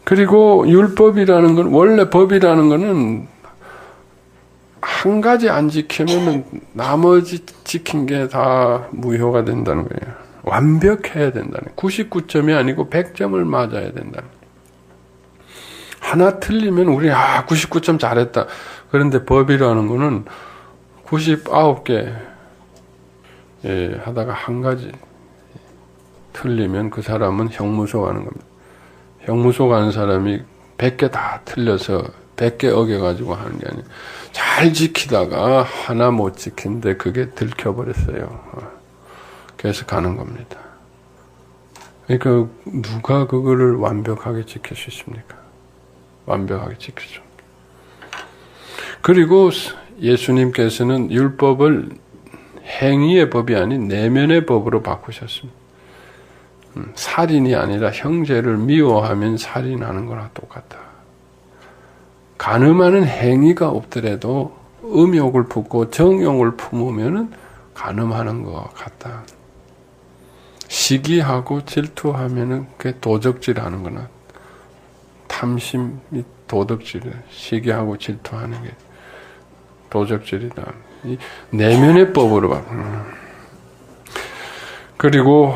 그리고 율법이라는 건, 원래 법이라는 거는 한 가지 안 지키면 나머지 지킨 게 다 무효가 된다는 거예요. 완벽해야 된다는 거예요. 99점이 아니고 100점을 맞아야 된다는 거예요. 하나 틀리면 우리 99점 잘했다. 그런데 법이라는 거는 99개 하다가 한 가지 틀리면 그 사람은 형무소 가는 겁니다. 형무소 가는 사람이 100개 다 틀려서 100개 어겨가지고 하는 게 아니에요. 잘 지키다가 하나 못 지킨데 그게 들켜버렸어요. 그래서 가는 겁니다. 그러니까 누가 그거를 완벽하게 지킬 수 있습니까? 완벽하게 지키죠. 그리고 예수님께서는 율법을 행위의 법이 아닌 내면의 법으로 바꾸셨습니다. 살인이 아니라 형제를 미워하면 살인하는 거랑 똑같다. 간음하는 행위가 없더라도 음욕을 품고 정욕을 품으면 간음하는 것 같다. 시기하고 질투하면 그게 도적질하는 거나 탐심이 도덕질이다. 시기하고 질투하는 게 도적질이다. 이 내면의 법으로 봐. 그리고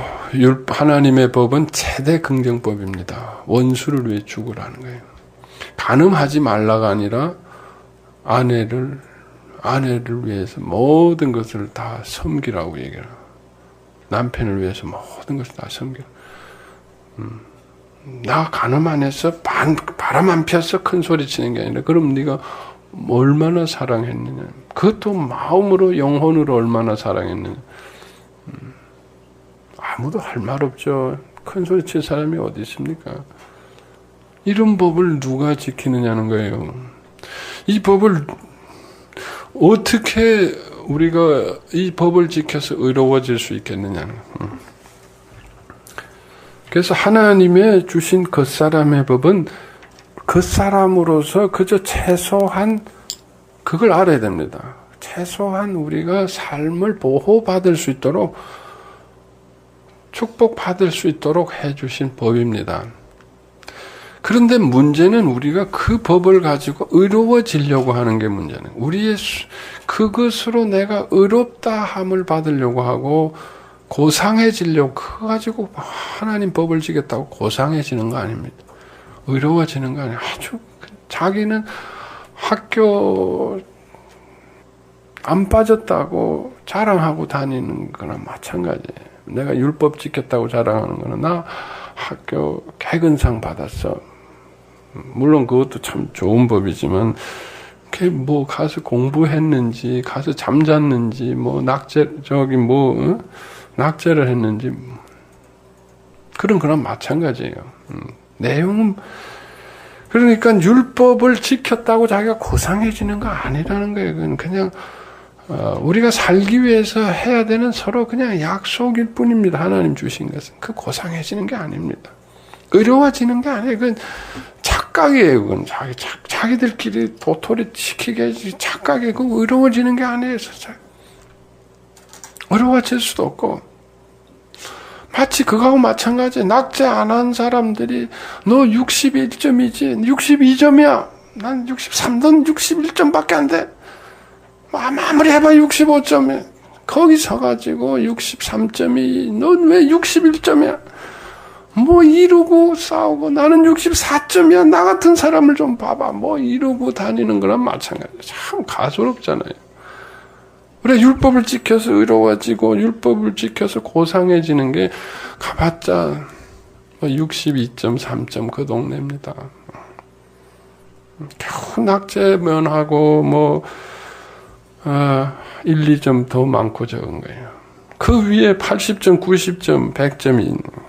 하나님의 법은 최대 긍정법입니다. 원수를 위해 죽으라는 거예요. 간음하지 말라가 아니라 아내를 위해서 모든 것을 다 섬기라고 얘기해요. 남편을 위해서 모든 것을 다 섬기라. 나 간음 안 했어? 바람 안 피웠어? 큰 소리 치는 게 아니라 그럼 네가 얼마나 사랑했느냐. 그것도 마음으로 영혼으로 얼마나 사랑했느냐. 아무도 할 말 없죠. 큰 소리 칠 사람이 어디 있습니까? 이런 법을 누가 지키느냐는 거예요. 이 법을 어떻게 우리가 이 법을 지켜서 의로워질 수 있겠느냐는 거예요. 그래서 하나님의 주신 겉사람의 법은 겉사람으로서 그저 최소한 그걸 알아야 됩니다. 최소한 우리가 삶을 보호받을 수 있도록 축복받을 수 있도록 해주신 법입니다. 그런데 문제는 우리가 그 법을 가지고 의로워지려고 하는 게 문제는 우리의 그것으로 내가 의롭다함을 받으려고 하고 고상해지려고 그거 가지고 하나님 법을 지겠다고 고상해지는 거 아닙니다. 의로워지는 거 아니에요. 아주 자기는 학교 안 빠졌다고 자랑하고 다니는 거나 마찬가지예요. 내가 율법 지켰다고 자랑하는 거는 나 학교 개근상 받았어. 물론 그것도 참 좋은 법이지만 그게 뭐 가서 공부했는지 가서 잠잤는지 뭐 낙제를 했는지 그런 거랑 마찬가지예요. 내용은 그러니까 율법을 지켰다고 자기가 고상해지는 거 아니라는 거예요. 그건 그냥 우리가 살기 위해서 해야 되는 서로 그냥 약속일 뿐입니다. 하나님 주신 것은 그 고상해지는 게 아닙니다. 의로워지는 게 아니에요. 그건 착각이에요. 그건 자기들끼리 도토리 시키게 착각이고 그 의로워지는 게 아니에요. 의로워질 수도 없고 마치 그거하고 마찬가지예요. 낙제 안 한 사람들이 너 61점이지 62점이야. 난 63점 61점밖에 안 돼. 아무리 해봐 65점이야. 거기 서가지고 63점이 넌 왜 61점이야? 뭐 이러고 싸우고 나는 64점이야. 나 같은 사람을 좀 봐봐. 뭐 이러고 다니는 거랑 마찬가지야. 참 가소롭잖아요. 그래 율법을 지켜서 의로워지고 율법을 지켜서 고상해지는 게 가봤자 62.3점 그 동네입니다. 겨우 낙제면하고 1, 2점 더 많고 적은 거예요. 그 위에 80점, 90점, 100점이 있는 거예요.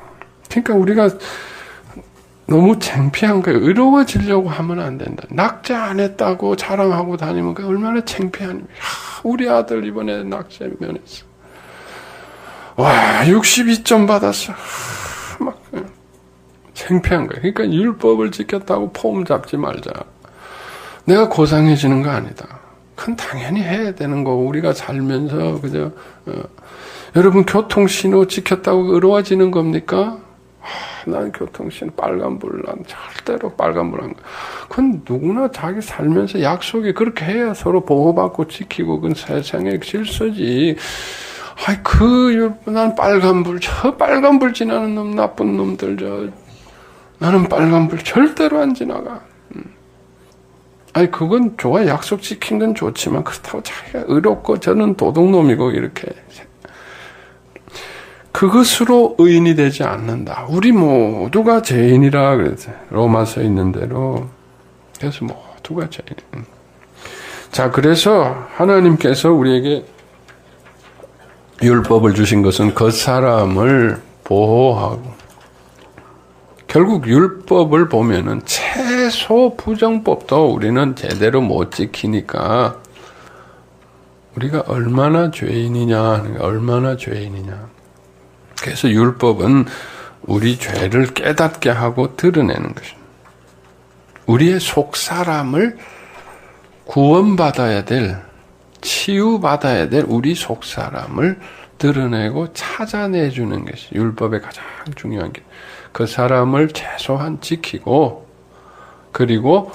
그러니까 우리가 너무 창피한 거예요. 의로워지려고 하면 안 된다. 낙제 안 했다고 자랑하고 다니면 그게 얼마나 창피한 거예요. 우리 아들 이번에 낙제 면했어. 와, 62점 받았어. 막 창피한 거예요. 그러니까 율법을 지켰다고 폼 잡지 말자. 내가 고상해지는 거 아니다. 그건 당연히 해야 되는 거고 우리가 살면서 그저 여러분 교통신호 지켰다고 의로워지는 겁니까? 난 교통신 빨간불, 난 절대로 빨간불 안 가. 그건 누구나 자기 살면서 약속이 그렇게 해야 서로 보호받고 지키고, 그건 세상의 질서지. 난 빨간불, 저 빨간불 지나는 놈, 나쁜 놈들, 나는 빨간불 절대로 안 지나가. 그건 좋아. 약속 지킨 건 좋지만, 그렇다고 자기가 의롭고, 저는 도둑놈이고, 이렇게. 그것으로 의인이 되지 않는다. 우리 모두가 죄인이라 그랬어요. 로마서에 있는 대로. 그래서 모두가 죄인. 자, 그래서 하나님께서 우리에게 율법을 주신 것은 그 사람을 보호하고, 결국 율법을 보면은 최소 부정법도 우리는 제대로 못 지키니까 우리가 얼마나 죄인이냐, 얼마나 죄인이냐. 그래서 율법은 우리 죄를 깨닫게 하고 드러내는 것입니다. 우리의 속사람을 구원받아야 될, 치유받아야 될 우리 속사람을 드러내고 찾아내주는 것이 율법의 가장 중요한 게, 그 사람을 최소한 지키고, 그리고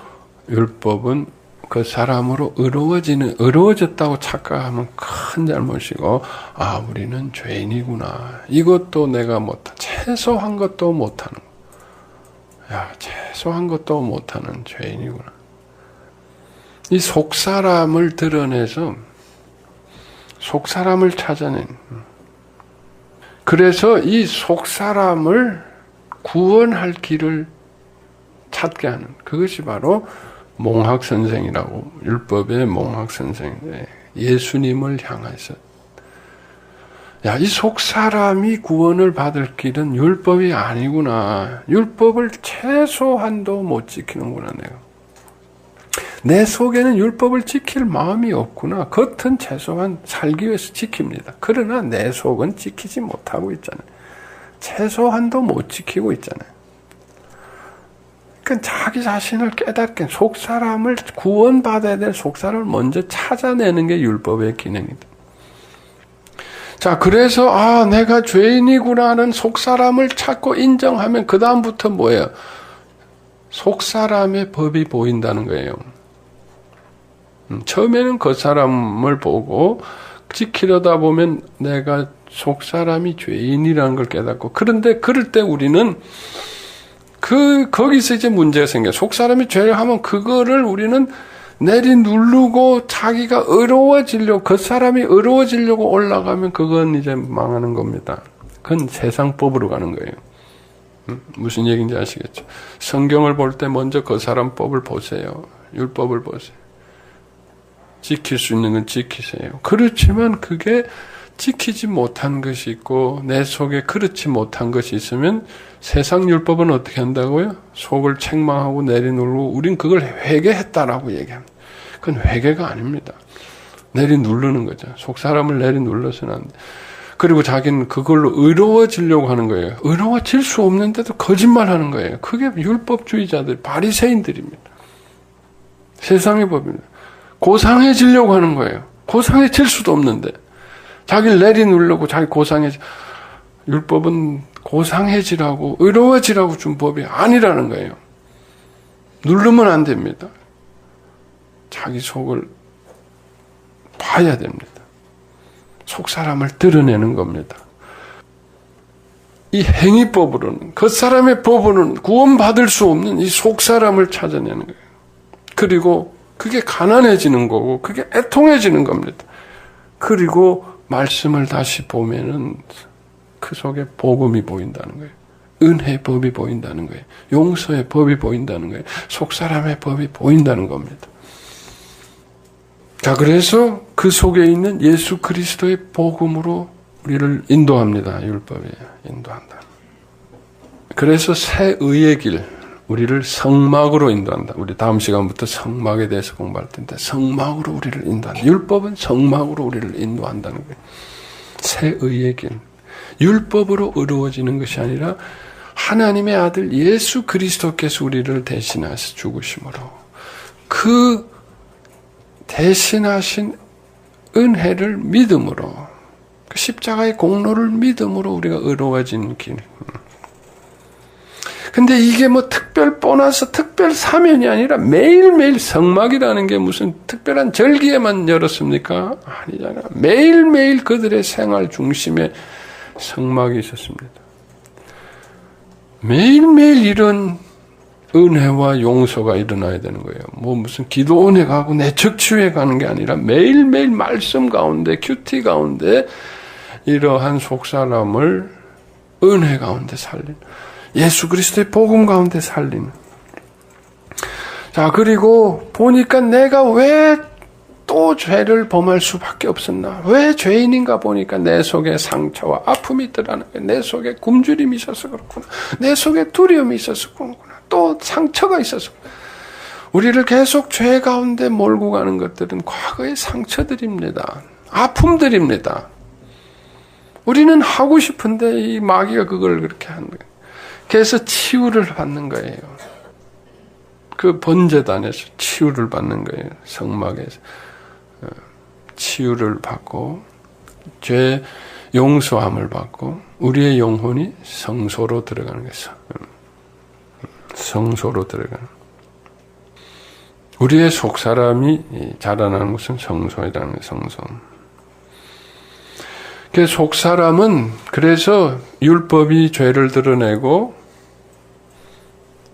율법은 그 사람으로 의로워졌다고 착각하면 큰 잘못이고, 우리는 죄인이구나. 이것도 내가 최소한 것도 못하는, 최소한 것도 못하는 죄인이구나. 이 속사람을 드러내서 속사람을 찾아낸, 그래서 이 속사람을 구원할 길을 찾게 하는, 그것이 바로 몽학선생이라고, 율법의 몽학선생, 예수님을 향해서, 이 속사람이 구원을 받을 길은 율법이 아니구나. 율법을 최소한도 못 지키는구나, 내가. 내 속에는 율법을 지킬 마음이 없구나. 겉은 최소한 살기 위해서 지킵니다. 그러나 내 속은 지키지 못하고 있잖아요. 최소한도 못 지키고 있잖아요. 그러니까 자기 자신을 깨닫게, 속사람을 구원받아야 될 속사람을 먼저 찾아내는 게 율법의 기능이다. 자, 그래서 내가 죄인이구나 하는 속사람을 찾고 인정하면 그 다음부터 뭐예요? 속사람의 법이 보인다는 거예요. 처음에는 그 사람을 보고 지키려다 보면 내가 속사람이 죄인이라는 걸 깨닫고, 그런데 그럴 때 우리는 거기서 이제 문제가 생겨요. 속사람이 죄를 하면 그거를 우리는 내리누르고 자기가 의로워지려고, 그 사람이 의로워지려고 올라가면 그건 이제 망하는 겁니다. 그건 세상법으로 가는 거예요. 무슨 얘기인지 아시겠죠? 성경을 볼 때 먼저 그 사람 법을 보세요. 율법을 보세요. 지킬 수 있는 건 지키세요. 그렇지만 그게 지키지 못한 것이 있고 내 속에 그렇지 못한 것이 있으면 세상 율법은 어떻게 한다고요? 속을 책망하고 내리누르고 우린 그걸 회개했다라고 얘기합니다. 그건 회개가 아닙니다. 내리누르는 거죠. 속 사람을 내리눌러서는 안 돼. 그리고 자기는 그걸로 의로워지려고 하는 거예요. 의로워질 수 없는데도 거짓말하는 거예요. 그게 율법주의자들, 바리새인들입니다. 세상의 법입니다. 고상해지려고 하는 거예요. 고상해질 수도 없는데 자기를 내리누르고 자기 율법은 고상해지라고 의로워지라고 준 법이 아니라는 거예요. 누르면 안 됩니다. 자기 속을 봐야 됩니다. 속 사람을 드러내는 겁니다. 이 행위법으로는, 그 사람의 법으로는 구원받을 수 없는 이 속 사람을 찾아내는 거예요. 그리고 그게 가난해지는 거고 그게 애통해지는 겁니다. 그리고 말씀을 다시 보면은 그 속에 복음이 보인다는 거예요. 은혜의 법이 보인다는 거예요. 용서의 법이 보인다는 거예요. 속 사람의 법이 보인다는 겁니다. 자, 그래서 그 속에 있는 예수 그리스도의 복음으로 우리를 인도합니다. 율법이 인도한다. 그래서 새 의의 길, 우리를 성막으로 인도한다. 우리 다음 시간부터 성막에 대해서 공부할 텐데 성막으로 우리를 인도한다. 율법은 성막으로 우리를 인도한다는 거예요. 새 의의 길. 율법으로 의로워지는 것이 아니라 하나님의 아들 예수 그리스도께서 우리를 대신하셔 죽으심으로 그 대신하신 은혜를 믿음으로, 그 십자가의 공로를 믿음으로 우리가 의로워진 길. 근데 이게 뭐 특별 보너스, 특별 사면이 아니라 매일매일 성막이라는 게 무슨 특별한 절기에만 열었습니까? 아니잖아요. 매일매일 그들의 생활 중심에 성막이 있었습니다. 매일매일 이런 은혜와 용서가 일어나야 되는 거예요. 뭐 무슨 기도원에 가고 내척치유에 가는 게 아니라 매일매일 말씀 가운데, 큐티 가운데 이러한 속사람을 은혜 가운데 살리는, 예수 그리스도의 복음 가운데 살리는. 자, 그리고 보니까 내가 왜 또 죄를 범할 수밖에 없었나? 왜 죄인인가 보니까 내 속에 상처와 아픔이 있더라는 거예요. 내 속에 굶주림이 있어서 그렇구나. 내 속에 두려움이 있어서 그렇구나. 또 상처가 있어서. 우리를 계속 죄 가운데 몰고 가는 것들은 과거의 상처들입니다. 아픔들입니다. 우리는 하고 싶은데 이 마귀가 그걸 그렇게 하는 거예요. 그래서 치유를 받는 거예요. 그 번제단에서 치유를 받는 거예요. 성막에서 치유를 받고 죄 용서함을 받고 우리의 영혼이 성소로 들어가는 거예요. 성소로 들어가는. 우리의 속사람이 자라나는 것은 성소이라는 거예요. 성소. 그 속사람은 그래서 율법이 죄를 드러내고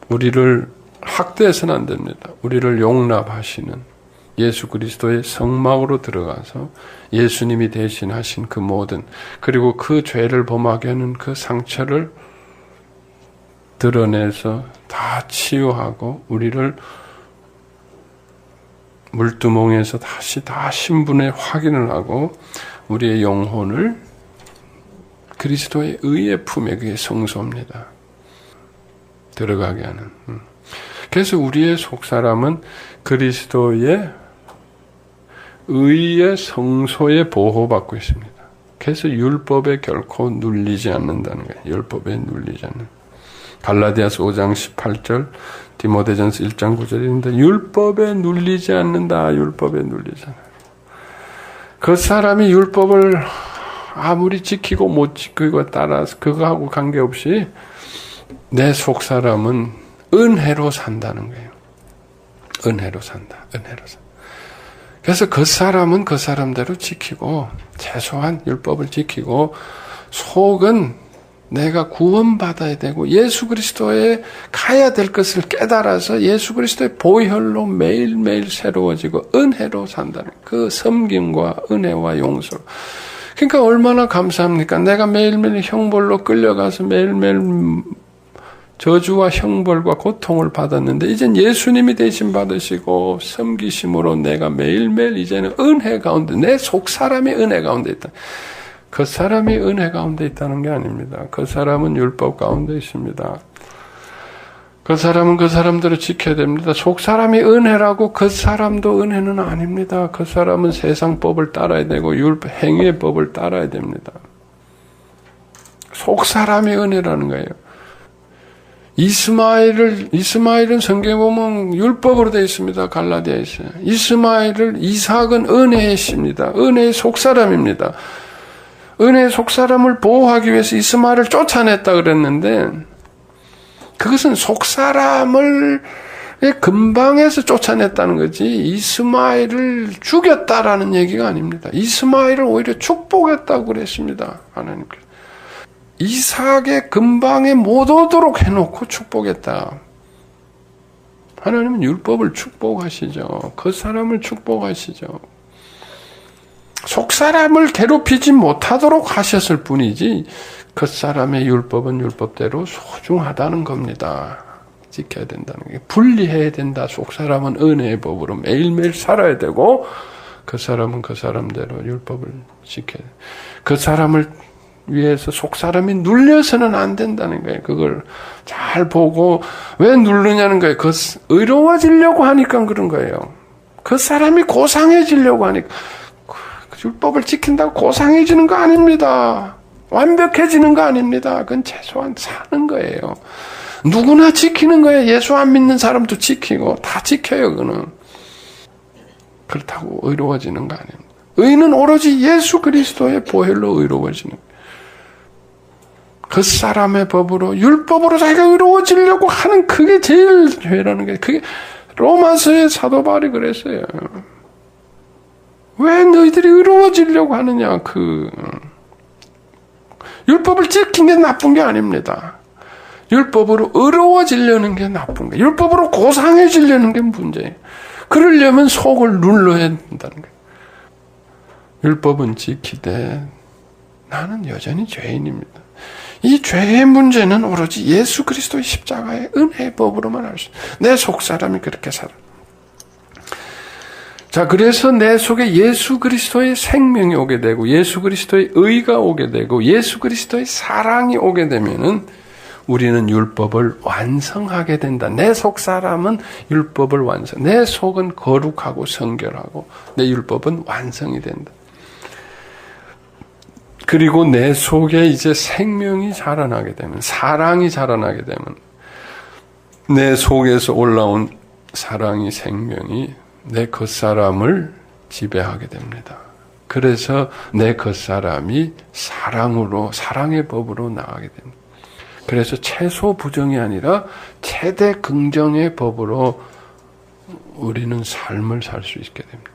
우리를 학대해서는 안 됩니다. 우리를 용납하시는 예수 그리스도의 성막으로 들어가서 예수님이 대신하신 그 모든, 그리고 그 죄를 범하게 하는 그 상처를 드러내서 다 치유하고 우리를 물두멍에서 다시 다 신분의 확인을 하고 우리의 영혼을 그리스도의 의의 품에, 그게 성소입니다. 들어가게 하는. 그래서 우리의 속사람은 그리스도의 의의 성소에 보호받고 있습니다. 그래서 율법에 결코 눌리지 않는다는 거예요. 율법에 눌리지 않는. 갈라디아서 5장 18절, 디모데전서 1장 9절인데 율법에 눌리지 않는다. 율법에 눌리지 않는다. 그 사람이 율법을 아무리 지키고 못 지키고 따라서 그거하고 관계없이 내 속사람은 은혜로 산다는 거예요. 은혜로 산다. 은혜로 산다. 그래서 그 사람은 그 사람대로 지키고 최소한 율법을 지키고 속은 내가 구원받아야 되고 예수 그리스도에 가야 될 것을 깨달아서 예수 그리스도의 보혈로 매일매일 새로워지고 은혜로 산다는 그 섬김과 은혜와 용서로. 그러니까 얼마나 감사합니까? 내가 매일매일 형벌로 끌려가서 매일매일 저주와 형벌과 고통을 받았는데 이젠 예수님이 대신 받으시고 섬기심으로 내가 매일매일 이제는 은혜 가운데, 내 속사람이 은혜 가운데 있다. 그 사람이 은혜 가운데 있다는 게 아닙니다. 그 사람은 율법 가운데 있습니다. 그 사람은 그 사람대로 지켜야 됩니다. 속사람이 은혜라고 그 사람도 은혜는 아닙니다. 그 사람은 세상 법을 따라야 되고 행위의 법을 따라야 됩니다. 속사람이 은혜라는 거예요. 이스마엘은 성경에 보면 율법으로 되어 있습니다. 갈라디아에서. 이삭은 은혜의 씨입니다. 은혜의 속사람입니다. 은혜의 속사람을 보호하기 위해서 이스마엘을 쫓아냈다 그랬는데 그것은 속사람을 근방에서 쫓아냈다는 거지 이스마엘을 죽였다라는 얘기가 아닙니다. 이스마엘을 오히려 축복했다고 그랬습니다. 하나님께서. 이삭의 근방에 못 오도록 해놓고 축복했다. 하나님은 율법을 축복하시죠. 그 사람을 축복하시죠. 속사람을 괴롭히지 못하도록 하셨을 뿐이지 그 사람의 율법은 율법대로 소중하다는 겁니다. 지켜야 된다는 게. 분리해야 된다. 속사람은 은혜의 법으로 매일매일 살아야 되고 그 사람은 그 사람대로 율법을 지켜야 돼. 그 사람을 위해서 속사람이 눌려서는 안 된다는 거예요. 그걸 잘 보고 왜 누르냐는 거예요. 그 의로워지려고 하니까 그런 거예요. 그 사람이 고상해지려고 하니까. 율법을 지킨다고 고상해지는 거 아닙니다. 완벽해지는 거 아닙니다. 그건 최소한 사는 거예요. 누구나 지키는 거예요. 예수 안 믿는 사람도 지키고 다 지켜요. 그거는. 그렇다고 의로워지는 거 아닙니다. 의는 오로지 예수 그리스도의 보혈로 의로워지는 거예요. 그 사람의 법으로, 율법으로 자기가 의로워지려고 하는 그게 제일 죄라는 게, 그게 로마서의 사도 바울이 그랬어요. 왜 너희들이 의로워지려고 하느냐, 율법을 지킨 게 나쁜 게 아닙니다. 율법으로 의로워지려는 게 나쁜 거예요. 율법으로 고상해지려는 게 문제예요. 그러려면 속을 눌러야 된다는 거예요. 율법은 지키되 나는 여전히 죄인입니다. 이 죄의 문제는 오로지 예수 그리스도의 십자가의 은혜의 법으로만 알 수 있어요. 내 속사람이 그렇게 살아. 자, 그래서 내 속에 예수 그리스도의 생명이 오게 되고 예수 그리스도의 의가 오게 되고 예수 그리스도의 사랑이 오게 되면은 우리는 율법을 완성하게 된다. 내 속사람은 율법을 완성. 내 속은 거룩하고 성결하고 내 율법은 완성이 된다. 그리고 내 속에 이제 생명이 자라나게 되면, 사랑이 자라나게 되면, 내 속에서 올라온 사랑이, 생명이 내 겉사람을 지배하게 됩니다. 그래서 내 겉사람이 사랑으로, 사랑의 법으로 나가게 됩니다. 그래서 최소 부정이 아니라 최대 긍정의 법으로 우리는 삶을 살 수 있게 됩니다.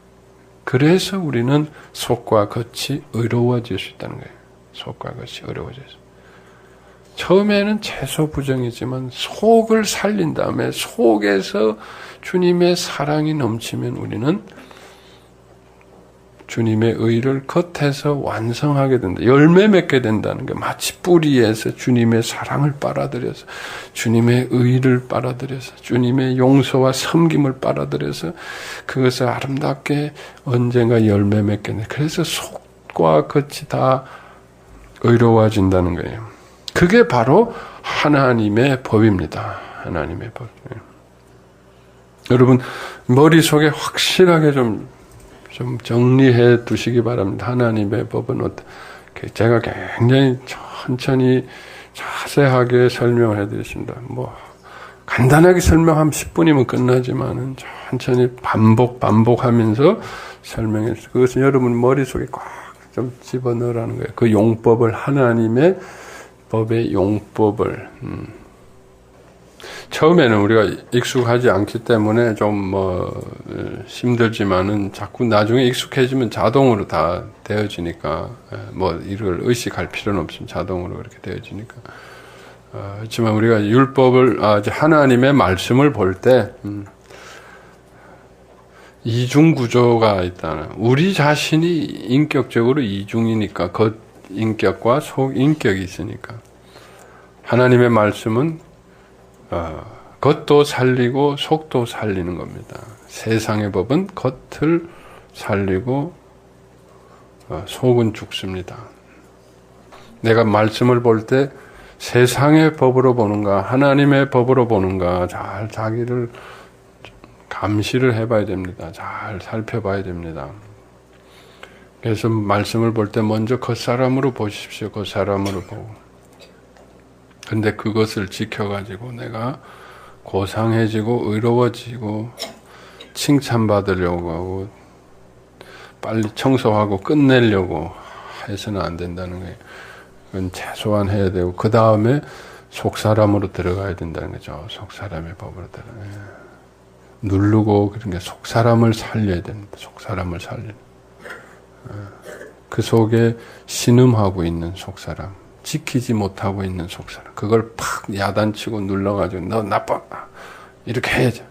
그래서 우리는 속과 겉이 의로워질 수 있다는 거예요. 속과 겉이 의로워질 수. 처음에는 최소 부정이지만 속을 살린 다음에 속에서 주님의 사랑이 넘치면 우리는 주님의 의를 겉에서 완성하게 된다. 열매 맺게 된다는 게 마치 뿌리에서 주님의 사랑을 빨아들여서 주님의 의를 빨아들여서 주님의 용서와 섬김을 빨아들여서 그것을 아름답게 언젠가 열매 맺게 된다. 그래서 속과 겉이 다 의로워진다는 거예요. 그게 바로 하나님의 법입니다. 하나님의 법. 여러분 머릿속에 확실하게 좀 정리해 두시기 바랍니다. 하나님의 법은 어떻게, 제가 굉장히 천천히 자세하게 설명을 해드렸습니다. 간단하게 설명하면 10분이면 끝나지만은 천천히 반복하면서 설명했어요. 그것은 여러분 머릿속에 꽉 좀 집어넣으라는 거예요. 그 용법을, 하나님의 법의 용법을, 처음에는 우리가 익숙하지 않기 때문에 좀 힘들지만은 자꾸 나중에 익숙해지면 자동으로 다 되어지니까 이걸 의식할 필요는 없으면 자동으로 그렇게 되어지니까. 그렇지만 우리가 율법을 하나님의 말씀을 볼 때 이중 구조가 있다는, 우리 자신이 인격적으로 이중이니까 겉 인격과 속 인격이 있으니까 하나님의 말씀은 겉도 살리고 속도 살리는 겁니다. 세상의 법은 겉을 살리고 속은 죽습니다. 내가 말씀을 볼 때 세상의 법으로 보는가 하나님의 법으로 보는가 잘 자기를 감시를 해봐야 됩니다. 잘 살펴봐야 됩니다. 그래서 말씀을 볼 때 먼저 겉사람으로 보십시오. 겉사람으로 보고. 근데 그것을 지켜가지고 내가 고상해지고 의로워지고 칭찬받으려고 하고 빨리 청소하고 끝내려고 해서는 안 된다는 거예요. 그건 최소한 해야 되고 그 다음에 속사람으로 들어가야 된다는 거죠. 속사람의 법으로 들어가요. 누르고 그런 게 속사람을 살려야 됩니다. 속사람을 살리는. 그 속에 신음하고 있는 속사람, 지키지 못하고 있는 속사람, 그걸 팍 야단치고 눌러가지고 너 나빠 이렇게 해야죠.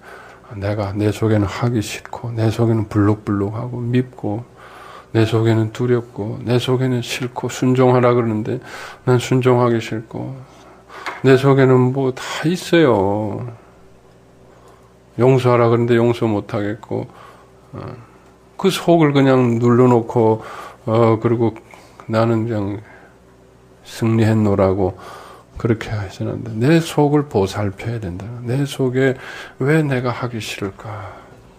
내가 내 속에는 하기 싫고 내 속에는 불룩불룩하고 밉고 내 속에는 두렵고 내 속에는 싫고 순종하라 그러는데 난 순종하기 싫고 내 속에는 뭐 다 있어요. 용서하라 그러는데 용서 못하겠고 그 속을 그냥 눌러놓고 그리고 나는 그냥 승리했노라고 그렇게 하시는 안 돼. 내 속을 보살펴야 된다. 내 속에 왜 내가 하기 싫을까?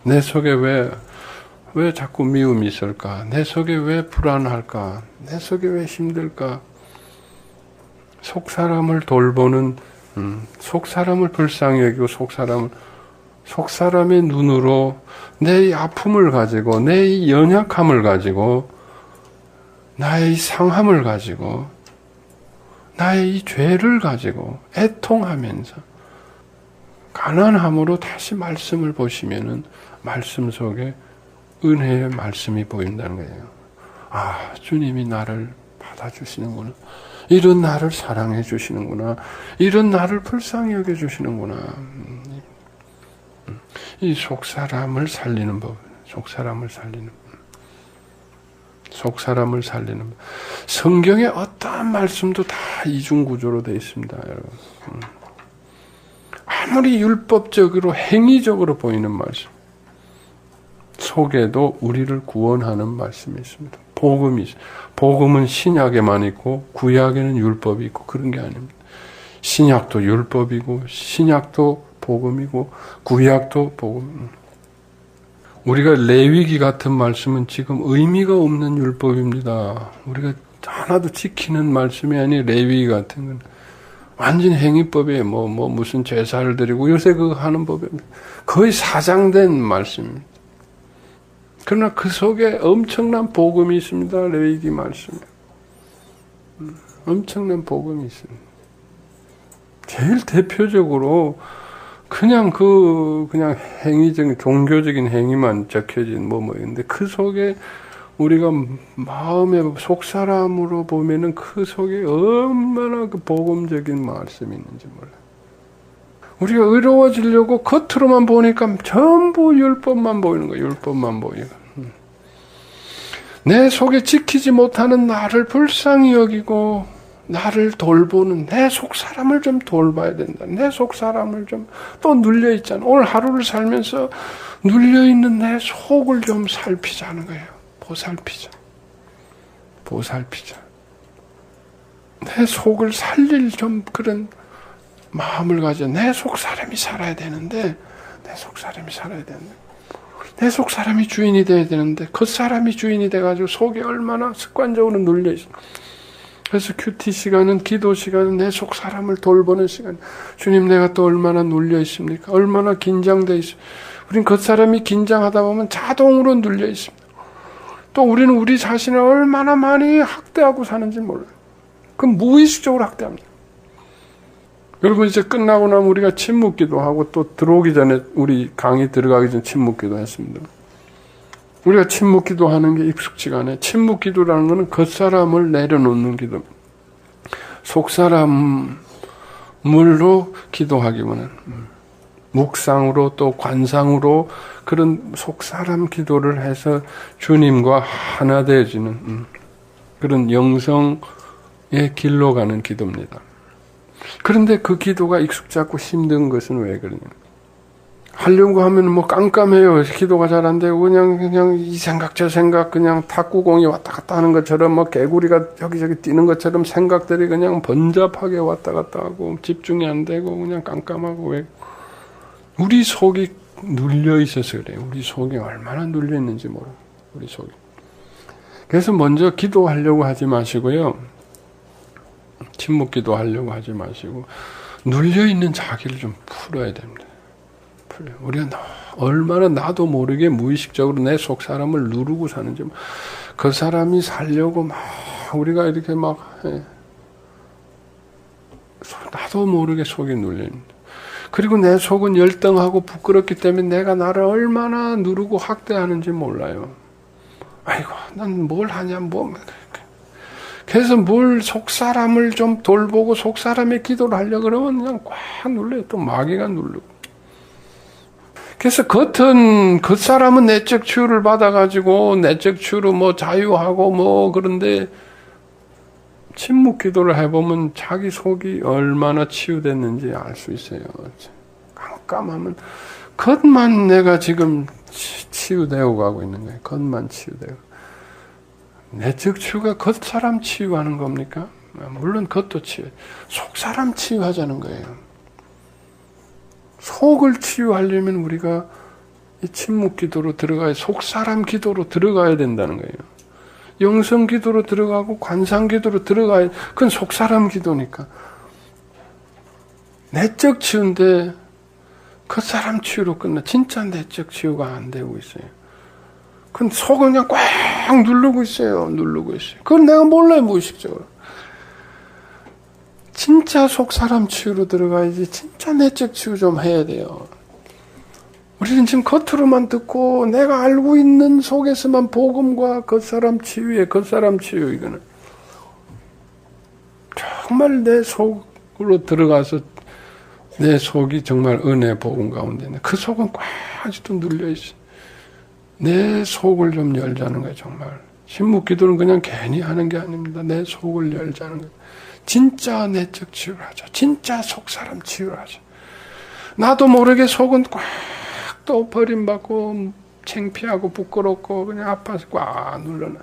내 속에 왜 자꾸 미움이 있을까? 내 속에 왜 불안할까? 내 속에 왜 힘들까? 속 사람을 돌보는, 속 사람을 불쌍히 여기고 속 사람의 눈으로 내 아픔을 가지고 내 연약함을 가지고 나의 상함을 가지고 나의 이 죄를 가지고 애통하면서 가난함으로 다시 말씀을 보시면은 말씀 속에 은혜의 말씀이 보인다는 거예요. 아, 주님이 나를 받아주시는구나. 이런 나를 사랑해 주시는구나. 이런 나를 불쌍히 여겨 주시는구나. 이 속사람을 살리는 법. 속사람을 살리는 법. 속사람을 살리는 법. 성경의 어떠한 말씀도 다 이중구조로 되어 있습니다, 여러분. 아무리 율법적으로 행위적으로 보이는 말씀 속에도 우리를 구원하는 말씀이 있습니다. 복음이 있어요. 복음은 신약에만 있고 구약에는 율법이 있고 그런 게 아닙니다. 신약도 율법이고 신약도 복음이고 구약도 복음. 우리가 레위기 같은 말씀은 지금 의미가 없는 율법입니다. 우리가 하나도 지키는 말씀이 아닌 레위기 같은 건 완전 행위법이에요. 무슨 제사를 드리고 요새 그거 하는 법입니다. 거의 사장된 말씀입니다. 그러나 그 속에 엄청난 복음이 있습니다. 레위기 말씀. 엄청난 복음이 있습니다. 제일 대표적으로 그냥 행위적인 종교적인 행위만 적혀진 있는데 그 속에 우리가 마음의 속사람으로 보면은 그 속에 얼마나 그 복음적인 말씀이 있는지 몰라요. 우리가 의로워지려고 겉으로만 보니까 전부 율법만 보이는 거예요. 율법만 보이고. 내 속에 지키지 못하는 나를 불쌍히 여기고 나를 돌보는 내 속사람을 좀 돌봐야 된다. 내 속사람을 좀 또 눌려있잖아. 오늘 하루를 살면서 눌려있는 내 속을 좀 살피자는 거예요. 보살피자. 내 속을 살릴 좀 그런 마음을 가져. 내 속사람이 살아야 되는데 내 속사람이 주인이 돼야 되는데 겉사람이 주인이 돼가지고 속에 얼마나 습관적으로 눌려있어. 그래서 큐티 시간은, 기도 시간은 내 속사람을 돌보는 시간. 주님, 내가 또 얼마나 눌려있습니까? 얼마나 긴장되어 있습니까? 우린 겉사람이 긴장하다 보면 자동으로 눌려있습니다. 또 우리는 우리 자신을 얼마나 많이 학대하고 사는지 몰라요. 그건 무의식적으로 학대합니다. 여러분, 이제 끝나고 나면 우리가 침묵기도 하고 또 들어오기 전에 우리 강의 들어가기 전에 침묵기도 했습니다. 우리가 침묵기도 하는 게 익숙지가 않아요. 침묵기도라는 것은 겉사람을 내려놓는 기도. 속사람물로 기도하기보다는 묵상으로 또 관상으로 그런 속사람 기도를 해서 주님과 하나 되어지는 그런 영성의 길로 가는 기도입니다. 그런데 그 기도가 익숙지 않고 힘든 것은 왜 그러냐? 하려고 하면 깜깜해요. 기도가 잘 안 되고 그냥 이 생각 저 생각 그냥 탁구공이 왔다 갔다 하는 것처럼 개구리가 여기저기 뛰는 것처럼 생각들이 그냥 번잡하게 왔다 갔다 하고 집중이 안 되고 그냥 깜깜하고 왜 우리 속이 눌려 있어서 그래요. 우리 속이 얼마나 눌려 있는지 모르고 우리 속이. 그래서 먼저 기도하려고 하지 마시고요. 침묵기도 하려고 하지 마시고 눌려 있는 자기를 좀 풀어야 됩니다. 우리가 얼마나 나도 모르게 무의식적으로 내 속 사람을 누르고 사는지 그 사람이 살려고 우리가 이렇게 나도 모르게 속이 눌립니다. 그리고 내 속은 열등하고 부끄럽기 때문에 내가 나를 얼마나 누르고 학대하는지 몰라요. 아이고 난 뭘 하냐 그래서 뭘 속사람을 좀 돌보고 속사람의 기도를 하려고 그러면 그냥 꽉 눌러요. 또 마귀가 누르고. 그래서 겉사람은 내적 치유를 받아가지고 내적 치유로 자유하고 그런데 침묵 기도를 해보면 자기 속이 얼마나 치유됐는지 알 수 있어요. 깜깜하면 겉만 내가 지금 치유되어 가고 있는 거예요. 겉만 치유되고. 내적 치유가 겉사람 치유하는 겁니까? 물론 겉도 치유. 속사람 치유하자는 거예요. 속을 치유하려면 우리가 이 침묵 기도로 속사람 기도로 들어가야 된다는 거예요. 영성 기도로 들어가고 관상 기도로 들어가야, 그건 속사람 기도니까. 내적 치유인데 겉사람 치유로 끝나. 진짜 내적 치유가 안 되고 있어요. 그건 속을 그냥 꽉 누르고 있어요. 그건 내가 몰라요, 무의식적으로. 그래서 진짜 속 사람 치유로 들어가야지. 진짜 내적 치유 좀 해야 돼요. 우리는 지금 겉으로만 듣고 내가 알고 있는 속에서만 복음과 겉사람 치유에 겉사람 치유 이거는 정말 내 속으로 들어가서 내 속이 정말 은혜 복음 가운데 있네. 그 속은 꽉 아직도 눌려있어. 내 속을 좀 열자는 거예요. 정말 신묵기도는 그냥 괜히 하는 게 아닙니다. 내 속을 열자는 거예요. 진짜 내적 치유를 하자. 진짜 속사람 치유를 하자. 나도 모르게 속은 꽉 또 버림받고 창피하고 부끄럽고 그냥 아파서 꽉 눌러놔.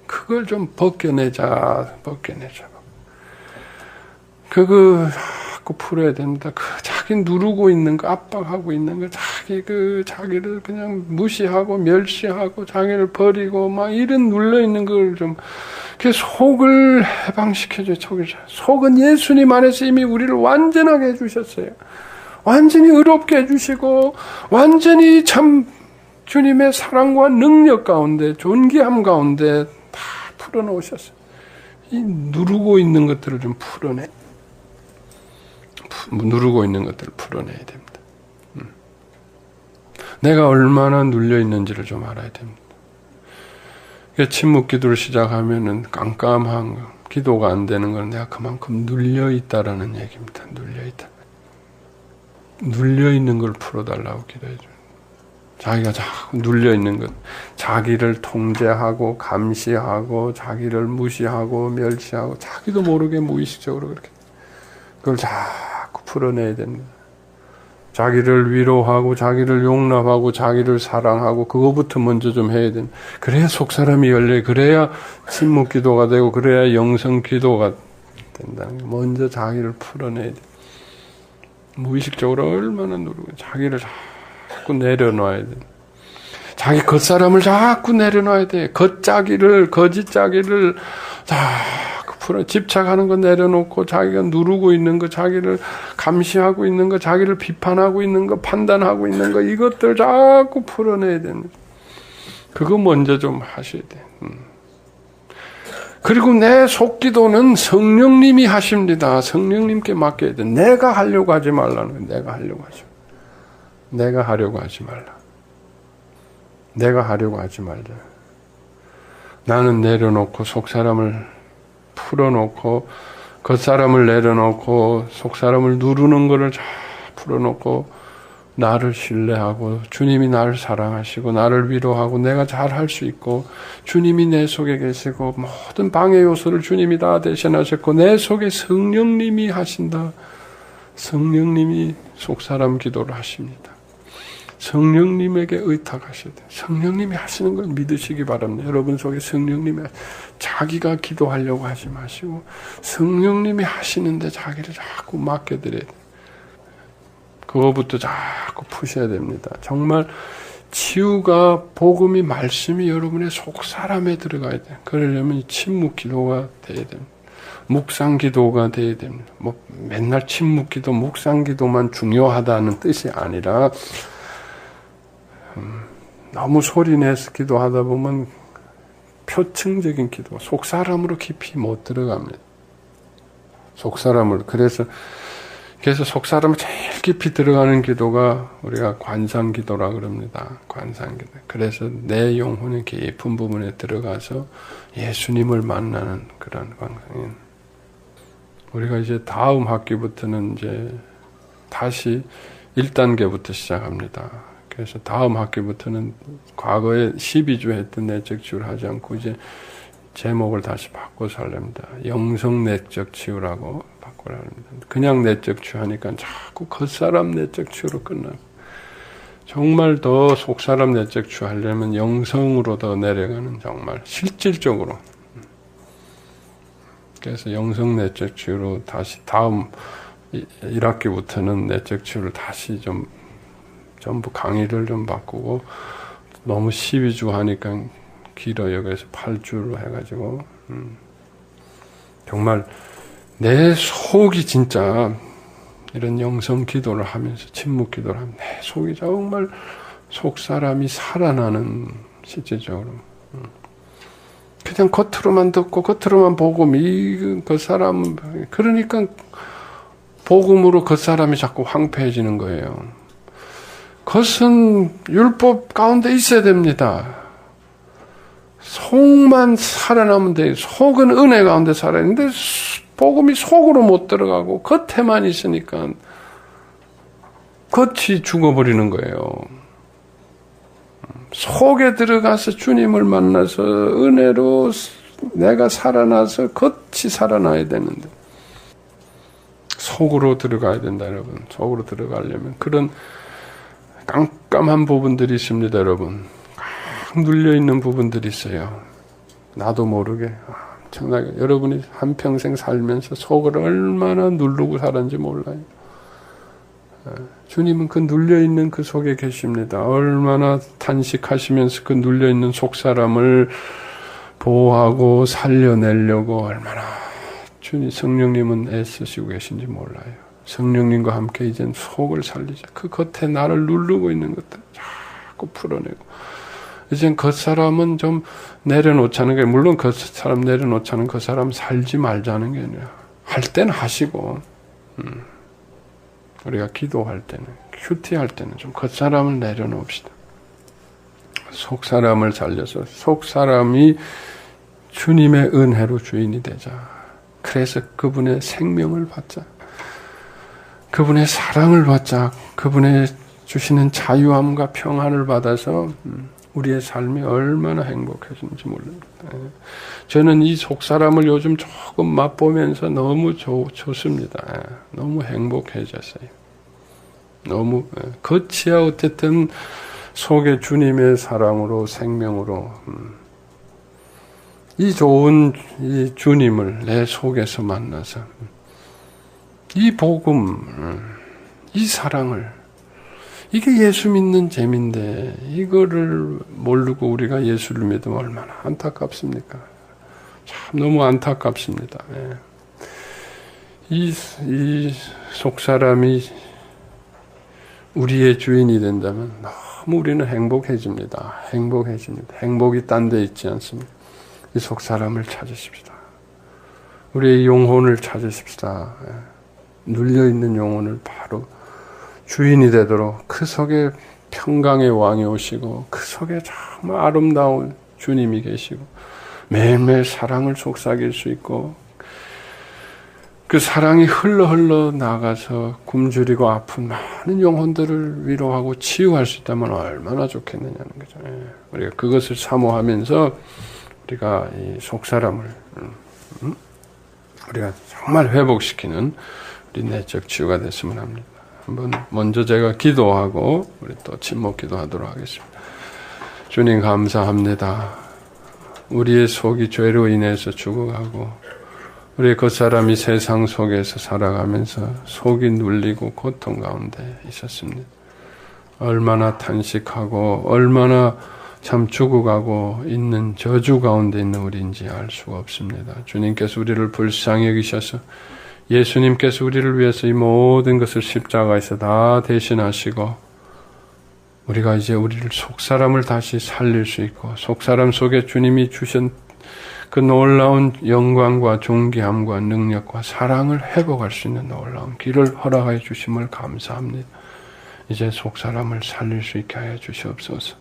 그걸 좀 벗겨내자. 그거 자꾸 풀어야 됩니다. 그 자기 누르고 있는 거, 압박하고 있는 거, 자기를 그냥 무시하고 멸시하고 자기를 버리고 막 이런 눌러 있는 걸 좀 그 속을 해방시켜줘요. 속은 예수님 안에서 이미 우리를 완전하게 해주셨어요. 완전히 의롭게 해주시고 완전히 참 주님의 사랑과 능력 가운데 존귀함 가운데 다 풀어놓으셨어요. 이 누르고 있는 것들을 좀 누르고 있는 것들을 풀어내야 됩니다. 내가 얼마나 눌려 있는지를 좀 알아야 됩니다. 침묵 기도를 시작하면은 깜깜한 기도가 안 되는 건 내가 그만큼 눌려 있다라는 얘기입니다. 눌려 있는 걸 풀어달라고 기도해 줘요. 자기가 자꾸 눌려 있는 것, 자기를 통제하고 감시하고 자기를 무시하고 멸시하고 자기도 모르게 무의식적으로 그렇게 그걸 자꾸 풀어내야 됩니다. 자기를 위로하고 자기를 용납하고 자기를 사랑하고 그거부터 먼저 좀 해야 됩니다. 그래야 속사람이 열려요. 그래야 침묵 기도가 되고 그래야 영성 기도가 된다는 거예요. 먼저 자기를 풀어내야 돼요. 무의식적으로 얼마나 누르고 자기를 자꾸 내려놔야 돼. 자기 겉사람을 자꾸 내려놔야 돼. 겉자기를 거짓자기를 자꾸 풀어 집착하는 거 내려놓고 자기가 누르고 있는 거, 자기를 감시하고 있는 거, 자기를 비판하고 있는 거, 판단하고 있는 거 이것들 자꾸 풀어내야 됩니다. 그거 먼저 좀 하셔야 돼. 그리고 내 속기도는 성령님이 하십니다. 성령님께 맡겨야 돼. 내가 하려고 하지 말라는 거예요. 내가 하려고 하지 말라. 내가 하려고 하지 말자. 나는 내려놓고 속사람을 풀어놓고 겉사람을 내려놓고 속사람을 누르는 것을 다 풀어놓고 나를 신뢰하고 주님이 나를 사랑하시고 나를 위로하고 내가 잘할 수 있고 주님이 내 속에 계시고 모든 방해 요소를 주님이 다 대신하셨고 내 속에 성령님이 하신다. 성령님이 속사람 기도를 하십니다. 성령님에게 의탁하셔야 돼요. 성령님이 하시는 걸 믿으시기 바랍니다. 여러분 속에 성령님이 자기가 기도하려고 하지 마시고 성령님이 하시는데 자기를 자꾸 맡겨드려야 돼요. 그거부터 자꾸 푸셔야 됩니다. 정말 치유가 복음이 말씀이 여러분의 속사람에 들어가야 돼요. 그러려면 침묵 기도가 돼야 됩니다. 묵상 기도가 돼야 됩니다. 맨날 침묵 기도, 묵상 기도만 중요하다는 뜻이 아니라 너무 소리내서 기도하다 보면 표층적인 기도, 속사람으로 깊이 못 들어갑니다. 속사람을 그래서 속사람을 제일 깊이 들어가는 기도가 우리가 관상기도라 그럽니다. 관상기도. 그래서 내 영혼의 깊은 부분에 들어가서 예수님을 만나는 그런 관상인. 우리가 이제 다음 학기부터는 이제 다시 1단계부터 시작합니다. 그래서 다음 학기부터는 과거에 12주 했던 내적 치유를 하지 않고 이제 제목을 다시 바꿔서 하렵니다. 영성 내적 치유라고 바꾸라 합니다. 그냥 내적 치유하니까 자꾸 겉사람 내적 치유로 끝나고 정말 더 속사람 내적 치유하려면 영성으로 더 내려가는 정말 실질적으로 그래서 영성 내적 치유로 다시 다음 1학기부터는 내적 치유를 다시 좀 전부 강의를 좀 바꾸고 너무 12주 하니까 길어요. 그래서 8주로 해가지고 정말 내 속이 진짜 이런 영성 기도를 하면서 침묵 기도를 하면 내 속이 정말 속사람이 살아나는 실질적으로 그냥 겉으로만 듣고 겉으로만 복음, 그 사람, 그러니까 복음으로 그 사람이 자꾸 황폐해지는 거예요. 그것은 율법 가운데 있어야 됩니다. 속만 살아나면 돼요. 속은 은혜 가운데 살아야 되는데 복음이 속으로 못 들어가고 겉에만 있으니까 겉이 죽어버리는 거예요. 속에 들어가서 주님을 만나서 은혜로 내가 살아나서 겉이 살아나야 되는데 속으로 들어가야 된다, 여러분. 속으로 들어가려면 그런 깜깜한 부분들이 있습니다, 여러분. 꽉 눌려있는 부분들이 있어요. 나도 모르게 엄청나게 여러분이 한평생 살면서 속을 얼마나 누르고 살았는지 몰라요. 주님은 그 눌려있는 그 속에 계십니다. 얼마나 탄식하시면서 그 눌려있는 속사람을 보호하고 살려내려고 얼마나 주님 성령님은 애쓰시고 계신지 몰라요. 성령님과 함께 이젠 속을 살리자. 그 겉에 나를 누르고 있는 것들 자꾸 풀어내고 이젠 그 사람은 좀 내려놓자는 게 물론 그 사람 내려놓자는 그 사람 살지 말자는 게 아니라 할 때는 하시고 우리가 기도할 때는 큐티할 때는 좀 그 사람을 내려놓읍시다. 속 사람을 살려서 속 사람이 주님의 은혜로 주인이 되자. 그래서 그분의 생명을 받자. 그분의 사랑을 받자. 그분의 주시는 자유함과 평안을 받아서 우리의 삶이 얼마나 행복해지는지 모릅니다. 저는 이 속사람을 요즘 조금 맛보면서 너무 좋습니다. 너무 행복해졌어요. 너무 겉이야 어쨌든 속에 주님의 사랑으로 생명으로 이 좋은 이 주님을 내 속에서 만나서 이 복음, 이 사랑을 이게 예수 믿는 재미인데 이거를 모르고 우리가 예수를 믿으면 얼마나 안타깝습니까? 참 너무 안타깝습니다. 이 속사람이 우리의 주인이 된다면 너무 우리는 행복해집니다. 행복해집니다. 행복이 딴 데 있지 않습니다. 이 속사람을 찾으십시다. 우리의 영혼을 찾으십시다. 눌려있는 영혼을 바로 주인이 되도록 그 속에 평강의 왕이 오시고 그 속에 정말 아름다운 주님이 계시고 매일매일 사랑을 속삭일 수 있고 그 사랑이 흘러 나가서 굶주리고 아픈 많은 영혼들을 위로하고 치유할 수 있다면 얼마나 좋겠느냐는 거죠. 우리가 그것을 사모하면서 우리가 이 속사람을 우리가 정말 회복시키는 우리 내적 치유가 됐으면 합니다. 한번 먼저 제가 기도하고 우리 또 침묵 기도하도록 하겠습니다. 주님 감사합니다. 우리의 속이 죄로 인해서 죽어가고 우리 그 사람이 세상 속에서 살아가면서 속이 눌리고 고통 가운데 있었습니다. 얼마나 탄식하고 얼마나 참 죽어가고 있는 저주 가운데 있는 우리인지 알 수가 없습니다. 주님께서 우리를 불쌍히 여기셔서 예수님께서 우리를 위해서 이 모든 것을 십자가에서 다 대신하시고 우리가 이제 우리를 속사람을 다시 살릴 수 있고 속사람 속에 주님이 주신 그 놀라운 영광과 존귀함과 능력과 사랑을 회복할 수 있는 놀라운 길을 허락하여 주심을 감사합니다. 이제 속사람을 살릴 수 있게 하여 주시옵소서.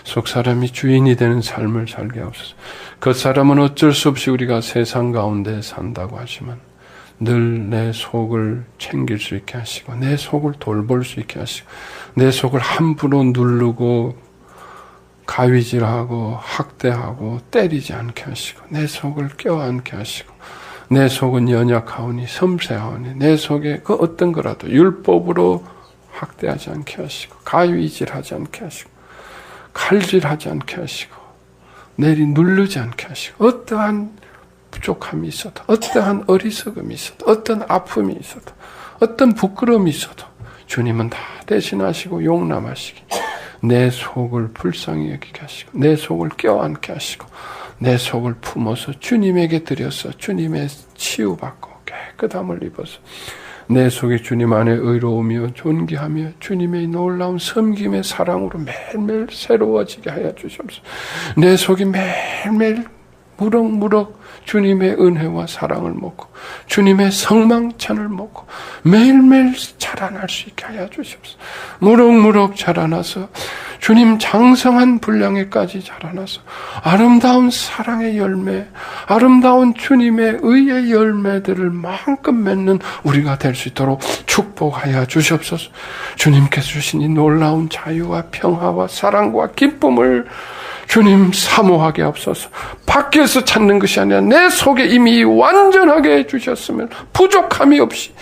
속사람이 주인이 되는 삶을 살게 하옵소서. 그 사람은 어쩔 수 없이 우리가 세상 가운데 산다고 하지만 늘 내 속을 챙길 수 있게 하시고 내 속을 돌볼 수 있게 하시고 내 속을 함부로 누르고 가위질하고 학대하고 때리지 않게 하시고 내 속을 껴안게 하시고 내 속은 연약하오니 섬세하오니 내 속에 그 어떤 거라도 율법으로 학대하지 않게 하시고 가위질하지 않게 하시고 칼질하지 않게 하시고 내리 누르지 않게 하시고 어떠한 부족함이 있어도 어떠한 어리석음이 있어도 어떤 아픔이 있어도 어떤 부끄러움이 있어도 주님은 다 대신하시고 용납하시기 내 속을 불쌍히 여기게 하시고 내 속을 껴안게 하시고 내 속을 품어서 주님에게 드려서 주님의 치유받고 깨끗함을 입어서 내 속에 주님 안에 의로우며 존귀하며 주님의 놀라운 섬김의 사랑으로 매일매일 새로워지게 하여 주시옵소서. 내 속이 매일매일 무럭무럭 주님의 은혜와 사랑을 먹고 주님의 성망찬을 먹고 매일매일 자라날 수 있게 하여 주시옵소서. 무럭무럭 자라나서 주님 장성한 분량에까지 자라나서 아름다운 사랑의 열매, 아름다운 주님의 의의 열매들을 마음껏 맺는 우리가 될 수 있도록 축복하여 주시옵소서. 주님께서 주신 이 놀라운 자유와 평화와 사랑과 기쁨을 주님 사모하게 하옵소서. 밖에서 찾는 것이 아니라 내 속에 이미 완전하게 해주셨으면 부족함이 없이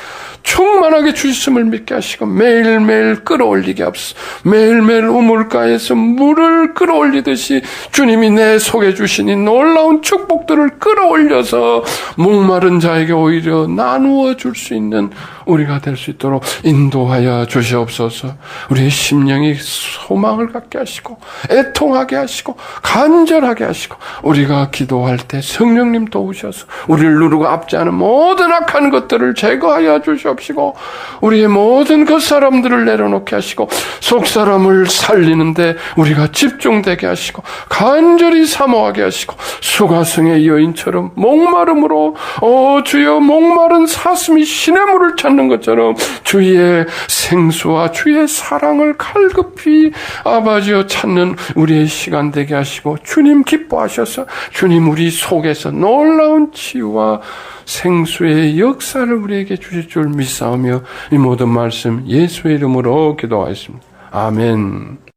충만하게 주셨음을 믿게 하시고 매일매일 끌어올리게 하옵소서. 매일매일 우물가에서 물을 끌어올리듯이 주님이 내 속에 주신 이 놀라운 축복들을 끌어올려서 목마른 자에게 오히려 나누어 줄 수 있는 우리가 될 수 있도록 인도하여 주시옵소서. 우리의 심령이 소망을 갖게 하시고 애통하게 하시고 간절하게 하시고 우리가 기도할 때 성령님 도우셔서 우리를 누르고 압제하는 모든 악한 것들을 제거하여 주시옵소서. 우리의 모든 그 사람들을 내려놓게 하시고 속사람을 살리는데 우리가 집중되게 하시고 간절히 사모하게 하시고 수가성의 여인처럼 목마름으로 주여 목마른 사슴이 시냇물을 찾는 것처럼 주의 생수와 주의 사랑을 갈급히 아버지여 찾는 우리의 시간 되게 하시고 주님 기뻐하셔서 주님 우리 속에서 놀라운 치유와 생수의 역사를 우리에게 주실 줄 믿사오며 이 모든 말씀 예수의 이름으로 기도하였습니다. 아멘.